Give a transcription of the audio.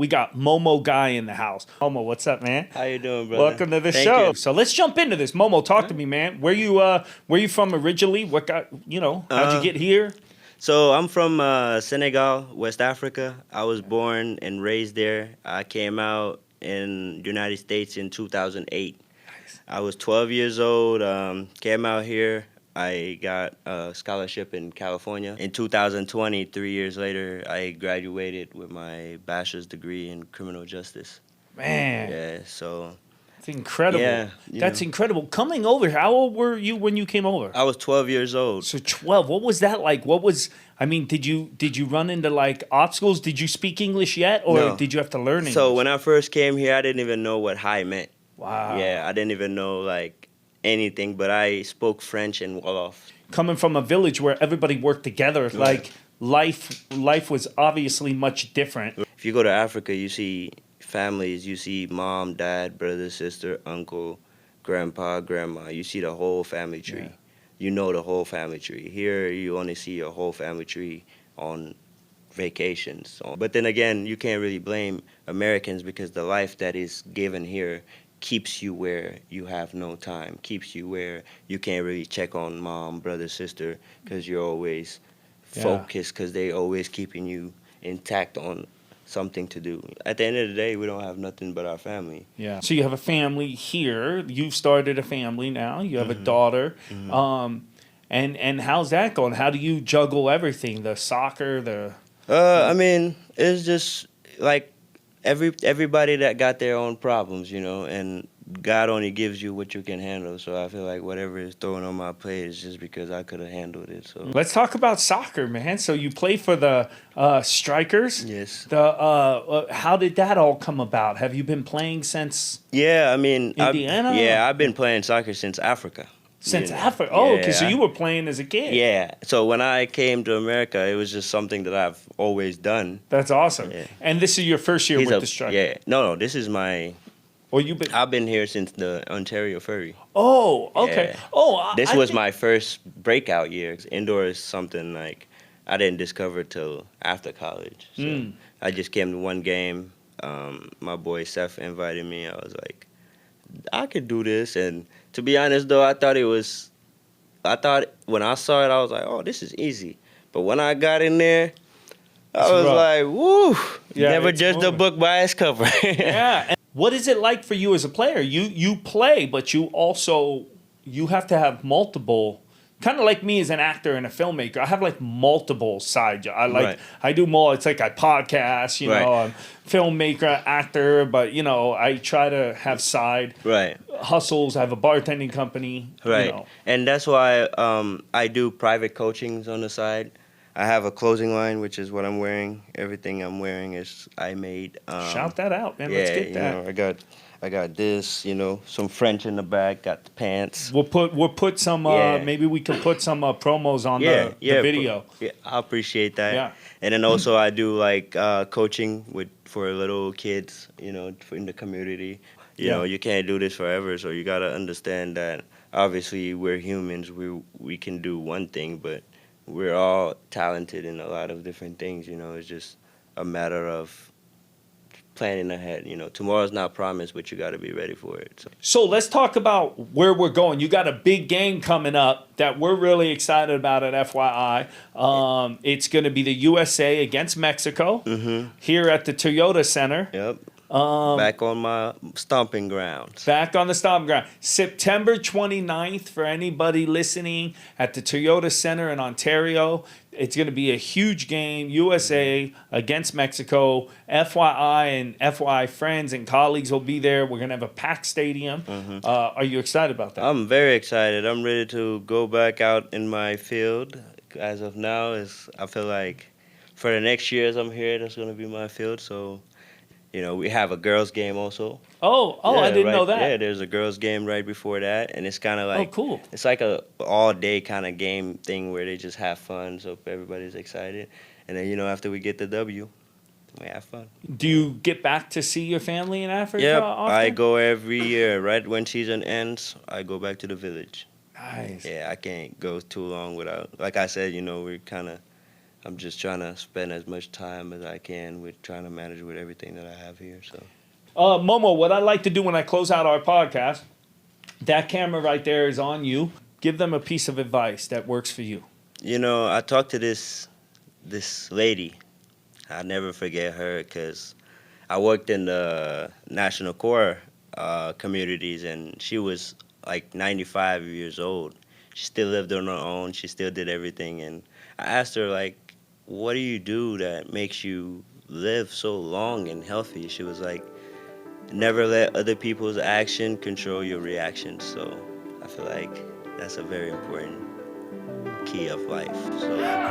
We got Momo Gueye in the house. Momo, what's up, man? How you doing, brother? Welcome to the Thank show. you. So let's jump into this. Momo, talk to me, man. Where you from originally? What got how'd you get here? So I'm from Senegal, West Africa. I was born and raised there. I came out in the United States in 2008. Nice. I was 12 years old, came out here. I got a scholarship in California. In 2020, 3 years later, I graduated with my bachelor's degree in criminal justice. Man. Yeah, so It's incredible. Yeah, That's incredible. Coming over, how old were you when you came over? I was 12 years old. So 12. What was that like? Did you run into like obstacles? Did you speak English yet, or No. did you have to learn English? So when I first came here, I didn't even know what hi meant. Wow. Yeah, I didn't even know like anything, but I spoke French and Wolof. Coming from a village where everybody worked together, like life was obviously much different. If you go to Africa, you see families, you see mom, dad, brother, sister, uncle, grandpa, grandma. You see the whole family tree. Yeah. You know the whole family tree. Here, you only see your whole family tree on vacations. But then again, you can't really blame Americans because the life that is given here keeps you where you have no time, keeps you where you can't really check on mom, brother, sister, because you're always focused, because they always keeping you intact on something to do. At the end of the day, we don't have nothing but our family. Yeah. So you have a family here. You've started a family now. You have a daughter. And how's that going? How do you juggle everything? The soccer, I mean, it's just like everybody that got their own problems, and God only gives you what you can handle. So I feel like whatever is thrown on my plate is just because I could have handled it. So Let's talk about soccer, man. So you play for the Strikers. yes. How did that all come about? Have you been playing since Yeah, I mean, Indiana? I've been playing soccer since Africa. Africa? Oh, okay. So Yeah. you were playing as a kid. Yeah. So when I came to America, it was just something that I've always done. That's awesome. Yeah. And this is your first year with the Strikers. Yeah. No, this is my. Or you've been. I've been here since the Ontario Ferry. Oh, okay. Yeah. Oh, This was my first breakout year. Indoor is something like I didn't discover till after college. So I just came to one game. My boy Seth invited me. I was like, I could do this. And to be honest, though, I thought when I saw it, I was like, oh, this is easy. But when I got in there, I was rough. like, woo, Yeah, never it's judge the moving. book by its cover. Yeah. And what is it like for you as a player? You play, but you have to have multiple. Kind of like me as an actor and a filmmaker, I have like multiple side jobs. I do more. It's like I podcast, I'm filmmaker, actor, but I try to have side Right. hustles. I have a bartending company. Right. And that's why I do private coachings on the side. I have a clothing line, which is what I'm wearing. Everything I'm wearing is I made. Shout that out, man. Yeah, Let's get that. I got this, some French in the back, got the pants. We'll put some maybe we can put some promos on the video. I appreciate that. Yeah. And then also I do like coaching for little kids, in the community. You can't do this forever, so you got to understand that obviously we're humans. We can do one thing, but we're all talented in a lot of different things, It's just a matter of planning ahead. Tomorrow's not promised, but you got to be ready for it. So let's talk about where we're going. You got a big game coming up that we're really excited about at FYI. It's going to be the USA against Mexico here at the Toyota Center. Yep. Back on my stomping grounds. Back on the stomping ground. September 29th for anybody listening at the Toyota Center in Ontario. It's going to be a huge game, USA against Mexico. FYI and FYI friends and colleagues will be there. We're going to have a packed stadium. Are you excited about that? I'm very excited. I'm ready to go back out in my field. As of now, I feel like for the next years I'm here, that's going to be my field. So, we have a girls' game also. Oh, I didn't know that. Yeah, there's a girls' game right before that, and it's kind of like cool. It's like a all-day kind of game thing where they just have fun, so everybody's excited. And then after we get the W, we have fun. Do you get back to see your family in Africa Yep, often? I go every year. Right when season ends, I go back to the village. Nice. Yeah, I can't go too long without. Like I said, we're kind of I'm just trying to spend as much time as I can with trying to manage with everything that I have here. So, Momo, what I like to do when I close out our podcast, that camera right there is on you. Give them a piece of advice that works for you. you know, I talked to this lady. I'll never forget her because I worked in the National Corps communities, and she was like 95 years old. She still lived on her own. She still did everything, and I asked her like, "What do you do that makes you live so long and healthy?" She was like, "Never let other people's action control your reactions." So I feel like that's a very important key of life. So.